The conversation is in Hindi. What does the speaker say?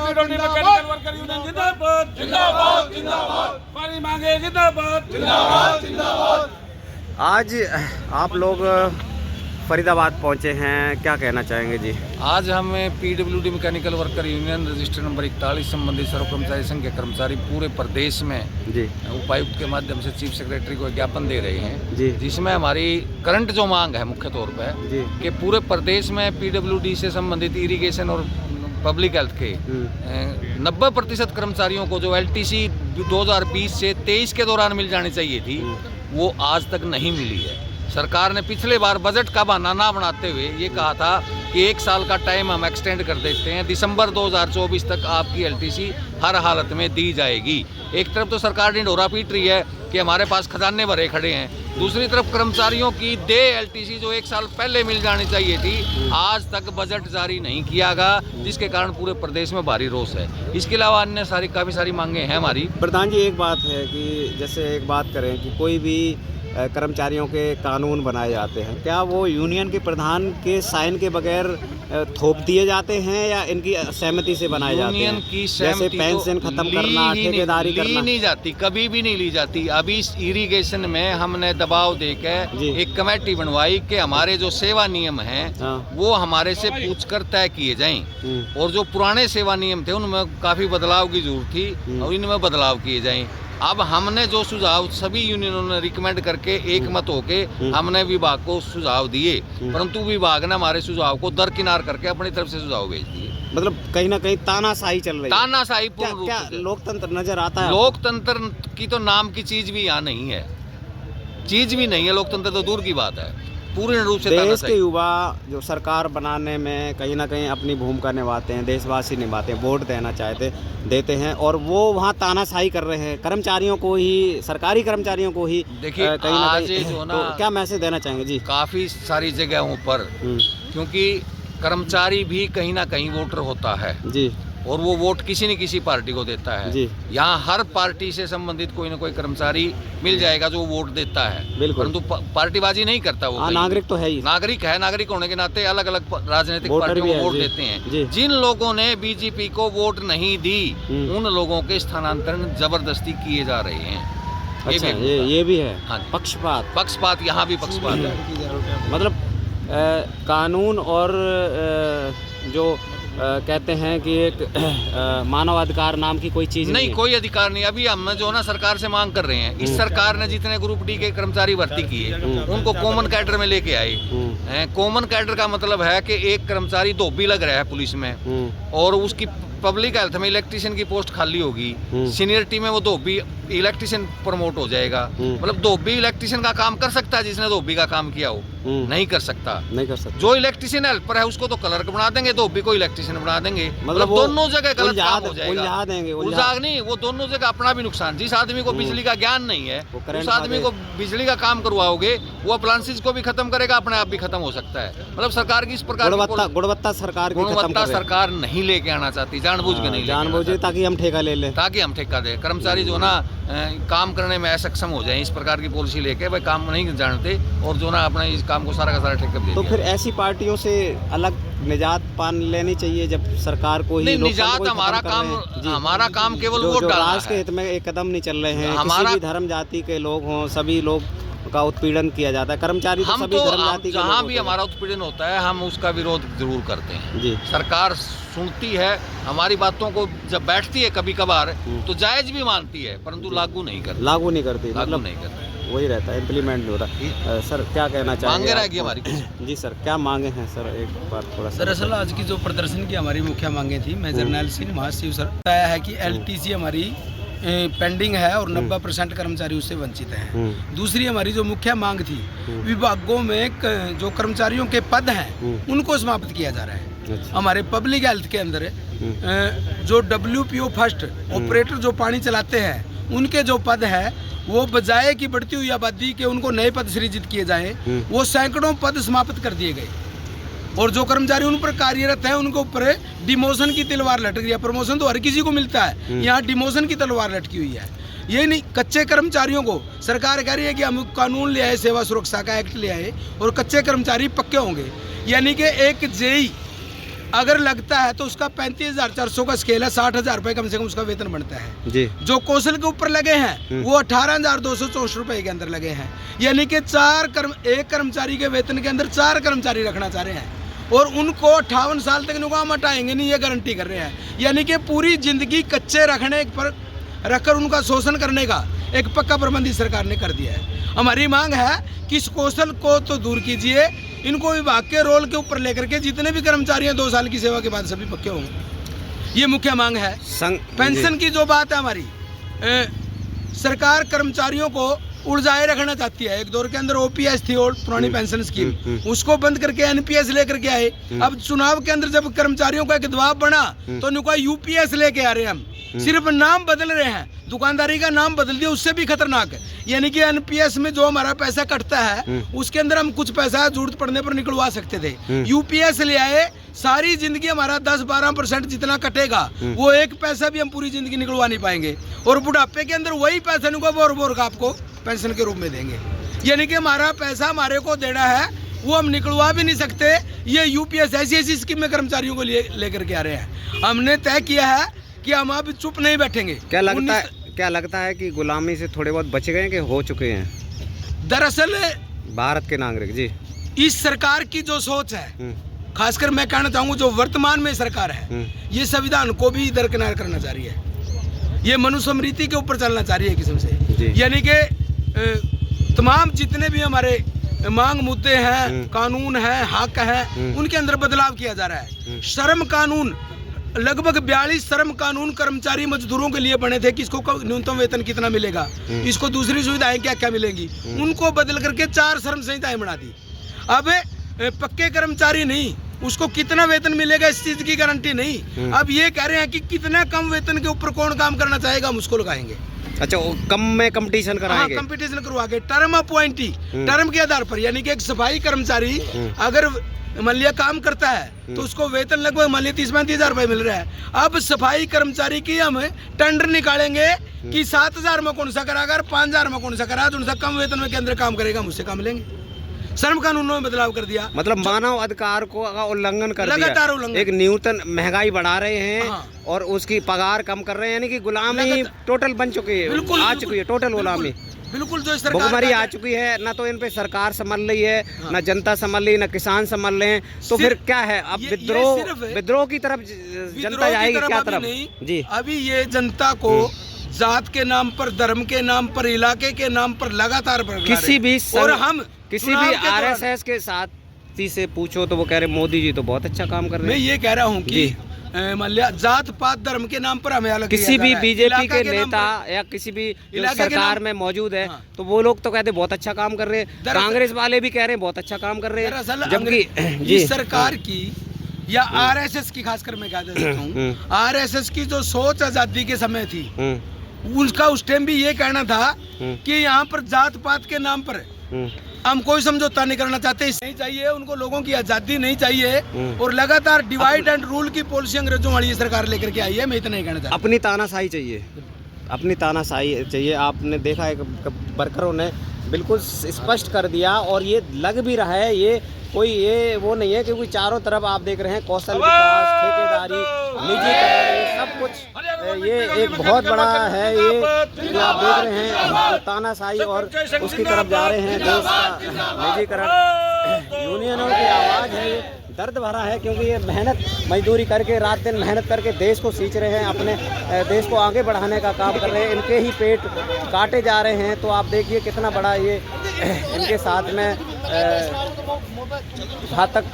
पीडब्ल्यूडी मैकेनिकल वर्कर यूनियन जिंदाबाद जिंदाबाद जिंदाबाद। हमारी मांगे जिंदाबाद जिंदाबाद जिंदाबाद। आज आप लोग फरीदाबाद पहुंचे हैं, क्या कहना चाहेंगे जी? आज हमें PWD mechanical worker union register number 41 संबंधित सर्व कर्मचारी संघ के कर्मचारी पूरे प्रदेश में जी उपायुक्त के माध्यम से चीफ सेक्रेटरी को ज्ञापन दे रहे हैं जी, जिसमें हमारी करंट जो मांग है मुख्य तौर पर जी कि पूरे प्रदेश में पीडब्ल्यूडी से संबंधित इरिगेशन और पब्लिक हेल्थ के 90% कर्मचारियों को जो एलटीसी 2020 से 23 के दौरान मिल जानी चाहिए थी वो आज तक नहीं मिली है। सरकार ने पिछले बार बजट का बहाना ना बनाते हुए ये कहा था कि 1 साल का टाइम हम एक्सटेंड कर देते हैं, दिसंबर 2024 तक आपकी एलटीसी हर हालत में दी जाएगी। एक तरफ तो सरकार ढिंढोरा पीट रही है कि हमारे पास खजाने भरे खड़े हैं, दूसरी तरफ कर्मचारियों की दे एलटीसी जो 1 साल पहले मिल जानी चाहिए थी आज तक बजट जारी नहीं किया गया, जिसके कारण पूरे प्रदेश में भारी रोष है। इसके अलावा अन्य काफ़ी सारी मांगे हैं हमारी। प्रधान जी, एक बात है कि जैसे एक बात करें कि कोई भी कर्मचारियों के कानून बनाए जाते हैं, क्या वो यूनियन के प्रधान के साइन के बगैर थोप दिए जाते हैं या इनकी सहमति से बनाए जाते हैं? यूनियन की जैसे पेंशन खत्म करना, ठेकेदारी करना नहीं जाती, कभी भी नहीं ली जाती। अभी इरिगेशन में हमने दबाव देकर एक कमेटी बनवाई कि हमारे जो सेवा नियम हैं वो हमारे से पूछकर तय किए जाएं, और जो पुराने सेवा नियम थे उनमें काफ़ी बदलाव की जरूरत थी और इनमें बदलाव किए जाएं। अब हमने जो सुझाव सभी यूनियनों ने रिकमेंड करके एक मत होके हमने विभाग को सुझाव दिए, परंतु विभाग ने हमारे सुझाव को दरकिनार करके अपनी तरफ से सुझाव भेज दिए। मतलब कहीं ना कहीं तानाशाही चल रही है। तानाशाही पूर्ण रूप क्या से। लोकतंत्र नजर आता है? लोकतंत्र की तो नाम की चीज भी यहाँ नहीं है, चीज भी नहीं है। लोकतंत्र तो दूर की बात है, पूर्ण रूप से देश के युवा जो सरकार बनाने में कहीं ना कहीं अपनी भूमिका निभाते हैं, देशवासी निभाते हैं, वोट देना देते हैं, और वो वहाँ तानाशाही कर रहे हैं कर्मचारियों को ही, सरकारी कर्मचारियों को ही। देखिए कहीं ना कहीं जो ना तो क्या मैसेज देना चाहेंगे जी? काफ़ी सारी जगहों पर क्योंकि कर्मचारी भी कहीं ना कहीं वोटर होता है जी, और वो वोट किसी न किसी पार्टी को देता है जी। यहाँ हर पार्टी से संबंधित कोई ना कोई कर्मचारी मिल जाएगा जो वोट देता है, परंतु पार्टीबाजी नहीं करता वो। नागरिक तो है ही, नागरिक है, नागरिक होने के नाते अलग अलग राजनीतिक पार्टियों को वोट देते हैं। जिन लोगों ने बीजेपी को वोट नहीं दी उन लोगों के स्थानांतरण जबरदस्ती किए जा रहे हैं। अच्छा, ये भी है। हाँ, पक्षपात यहाँ भी पक्षपात है। मतलब कानून और जो कहते हैं कि एक मानवाधिकार नाम की कोई चीज़ नहीं, कोई अधिकार नहीं। अभी हम जो ना सरकार से मांग कर रहे हैं, इस सरकार ने जितने ग्रुप डी के कर्मचारी भर्ती किए उनको कॉमन कैडर में लेके आए। कॉमन कैडर का मतलब है कि एक कर्मचारी धोबी लग रहा है पुलिस में और उसकी पब्लिक हेल्थ में इलेक्ट्रिशियन की पोस्ट खाली होगी, सीनियरिटी में वो धोबी इलेक्ट्रिशियन प्रमोट हो जाएगा। मतलब धोबी इलेक्ट्रिशियन का काम कर सकता है जिसने धोबी का काम किया हो? नहीं कर सकता। जो इलेक्ट्रिशियन हेल्पर है उसको तो क्लर्क बना देंगे, धोबी को इलेक्ट्रिशियन बना देंगे। मतलब दोनों जगह गलत काम हो जाएगा। उलझा नहीं, वो दोनों जगह अपना भी नुकसान। जिस आदमी को बिजली का ज्ञान नहीं है उस आदमी को बिजली का काम करवाओगे वो अप्लायंसेस को भी खत्म करेगा, अपने आप भी खत्म हो सकता है। मतलब सरकार की इस प्रकार गुणवत्ता सरकार नहीं लेके आना चाहती, जानबूझ के नहीं, जानबूझ ताकि हम ठेका ले लें, ताकि हम ठेका दें। कर्मचारी जो ना काम करने में असक्षम हो जाए, इस प्रकार की पॉलिसी लेके भाई काम नहीं जानते और जो ना अपने इस काम को सारा का सारा ठेका दे। तो फिर ऐसी पार्टियों से अलग निजात पान लेनी चाहिए जब सरकार को ही नहीं, निजात हमारा काम केवल वोट डालना है। राष्ट्र के हित में एक कदम नहीं चल रहे हैं। किसी भी धर्म जाति के लोग हों, सभी लोग का उत्पीड़न किया जाता है। कर्मचारी तो सभी धर्म जाति के जहाँ भी हमारा उत्पीड़न होता है हम उसका विरोध जरूर करते हैं जी। सरकार सुनती है हमारी बातों को, जब बैठती है कभी कभार तो जायज भी मानती है, परंतु लागू नहीं करती, मतलब नहीं करती, वही रहता है, इम्प्लीमेंट नहीं होता। सर क्या कहना चाहेंगे? मांगे रहेगी हमारी जी सर, क्या मांगे हैं सर? एक बार थोड़ा सा। दरअसल आज की जो प्रदर्शन की हमारी मुख्य मांगे थी, मैं जर्नैल सिंह महाशिव सर बताया है कि एलटीसी हमारी पेंडिंग है और 90% कर्मचारी उससे वंचित हैं। दूसरी हमारी जो मुख्य मांग थी, विभागों में जो कर्मचारियों के पद हैं उनको समाप्त किया जा रहा है। हमारे पब्लिक हेल्थ के अंदर जो WPO फर्स्ट ऑपरेटर जो पानी चलाते हैं उनके जो पद है वो बजाय की बढ़ती हुई आबादी के उनको नए पद सृजित किए जाएं, वो सैकड़ों पद समाप्त कर दिए गए और जो कर्मचारी उन पर कार्यरत हैं उनके ऊपर डिमोशन की तलवार लटक रही है। प्रमोशन तो हर किसी को मिलता है, यहाँ डिमोशन की तलवार लटकी हुई है। ये नहीं, कच्चे कर्मचारियों को सरकार कह रही है कि हम कानून ले आए, सेवा सुरक्षा का एक्ट ले आए और कच्चे कर्मचारी पक्के होंगे। यानी कि एक जेई अगर लगता है तो उसका 35,400 का स्केल है, 60,000 रुपये कम से कम उसका वेतन बनता है जी। जो कौशल के ऊपर लगे हैं वो 18,264 रुपये के अंदर लगे हैं, यानी कि एक कर्मचारी के वेतन के अंदर 4 कर्मचारी रखना चाह रहे हैं और उनको 58 साल तक नुकाम हटाएंगे नहीं, ये गारंटी कर रहे हैं। यानी कि पूरी जिंदगी कच्चे रखने पर रखकर उनका शोषण करने का एक पक्का प्रबंध इस सरकार ने कर दिया है। हमारी मांग है कि इस कौशल को तो दूर कीजिए, इनको विभाग के रोल के ऊपर लेकर के जितने भी कर्मचारी हैं 2 साल की सेवा के बाद सभी पक्के होंगे, ये मुख्य मांग है। पेंशन की जो बात है हमारी, सरकार कर्मचारियों को उलझाए रखना चाहती है। एक दौर के अंदर ओपीएस थी और पुरानी पेंशन स्कीम, उसको बंद करके एनपीएस लेकर के आए। अब चुनाव के अंदर जब कर्मचारियों का एक दबाव बना तो उनका यूपीएस लेके आ रहे हैं हम, सिर्फ नाम बदल रहे हैं, दुकानदारी का नाम बदल दिया, उससे भी खतरनाक है। यानी कि एनपीएस में जो हमारा पैसा कटता है उसके अंदर हम कुछ पैसा जरूरत पड़ने पर निकलवा सकते थे, यूपीएस ले आए, सारी जिंदगी हमारा 10-12% जितना कटेगा वो एक पैसा भी हम पूरी जिंदगी निकलवा नहीं पाएंगे और बुढ़ापे के अंदर वही पैसा निको बोर का आपको पेंशन के रूप में देंगे। यानी कि हमारा पैसा हमारे को देना है वो हम निकलवा भी नहीं सकते। ये यूपीएस ऐसी स्कीमें कर्मचारियों को लेकर के आ रहे हैं। हमने तय किया है कि हम अब चुप नहीं बैठेंगे। क्या लगता है कि गुलामी से थोड़े बहुत बच गए कि हो चुके हैं? दरअसल भारत के नागरिक जी, इस सरकार की जो सोच है, खासकर मैं कहना चाहूँगा जो वर्तमान में सरकार है, ये संविधान को भी दरकिनार करना चाह रही है, ये मनुस्मृति के ऊपर चलना चाह रही है किस्म से। यानी कि तमाम जितने भी हमारे मांग मुद्दे हैं, कानून है, हक है, उनके अंदर बदलाव किया जा रहा है। श्रम कानून, लगभग 42 श्रम कानून कर्मचारी मजदूरों के लिए बने थे कि इसको न्यूनतम वेतन कितना मिलेगा, इसको दूसरी सुविधाएं क्या क्या मिलेंगी, उनको बदल करके 4 श्रम संहिताएं बना दी। अब पक्के कर्मचारी नहीं, उसको कितना वेतन मिलेगा इस चीज की गारंटी नहीं। अब ये कह रहे हैं कि कितना कम वेतन के ऊपर कौन काम करना चाहेगा हम उसको लगाएंगे। अच्छा, कम में कंपटीशन कराएंगे? हाँ, कंपटीशन करवा के टर्म अपॉइंटी, टर्म के आधार पर, यानी कि एक सफाई कर्मचारी अगर मान लिया काम करता है तो उसको वेतन लगभग मान लिया 30-35 हजार रुपए मिल रहा है। अब सफाई कर्मचारी की हम टेंडर निकालेंगे कि 7,000 में कौन सा करा, अगर 5,000 में कौन सा करा, जो उनसा कम वेतन में के अंदर काम करेगा हम उससे काम लेंगे। श्रम कानूनों में बदलाव कर दिया, मतलब मानव अधिकार को उल्लंघन कर दिया, लगातार उल्लंघन। एक न्यूनतम महंगाई बढ़ा रहे हैं और उसकी पगार कम कर रहे हैं, यानी कि गुलामी टोटल बन चुकी है, आ चुकी है टोटल गुलामी, बिल्कुल जो सरकार भुखमरी आ चुकी है। ना तो इन पे सरकार संभल रही है, ना जनता संभल रही, ना किसान संभल रहे हैं, तो फिर क्या है? अब विद्रोह की तरफ जनता जाएगी क्या तरफ? जी, अभी ये जनता को जात के नाम पर, धर्म के नाम पर, इलाके के नाम पर लगातार किसी भी और हम किसी भी आरएसएस के साथ से पूछो तो वो कह रहे मोदी जी तो बहुत अच्छा काम कर रहे हैं। मैं ये कह रहा हूँ कि मान लिया जात पात धर्म के नाम पर हमें अलग किसी भी बीजेपी के नेता या किसी भी सरकार में मौजूद है तो वो लोग तो कहते बहुत अच्छा काम कर रहे हैं, कांग्रेस वाले भी कह रहे हैं बहुत अच्छा काम कर रहे हैं, जबकि इस सरकार की या आरएसएस की, खासकर मैं कह देता हूँ, आरएसएस की जो सोच आजादी के समय थी उसका उस टाइम भी ये कहना था कि यहाँ पर जात पात के नाम पर हम कोई समझौता नहीं करना चाहते, नहीं चाहिए उनको, लोगों की आजादी नहीं चाहिए और लगातार डिवाइड एंड रूल की पॉलिसी अंग्रेजों वाली सरकार लेकर के आई है। मैं इतना ही कहना चाहता हूं। अपनी तानाशाही चाहिए, अपनी तानाशाही चाहिए। आपने देखा है वर्करों ने बिल्कुल स्पष्ट कर दिया और ये लग भी रहा है, ये कोई ये वो नहीं है क्योंकि चारों तरफ आप देख रहे हैं कौशल विकास, ठेकेदारी, निजीकरण, ये सब कुछ, ये एक बहुत बड़ा है ये जो आप देख रहे हैं, तानाशाही और उसकी तरफ जा रहे हैं, देश का निजीकरण। यूनियनों की आवाज़ है, ये दर्द भरा है क्योंकि ये मेहनत मजदूरी करके, रात दिन मेहनत करके देश को सींच रहे हैं, अपने देश को आगे बढ़ाने का काम कर रहे हैं, इनके ही पेट काटे जा रहे हैं। तो आप देखिए कितना बड़ा ये इनके साथ में घातक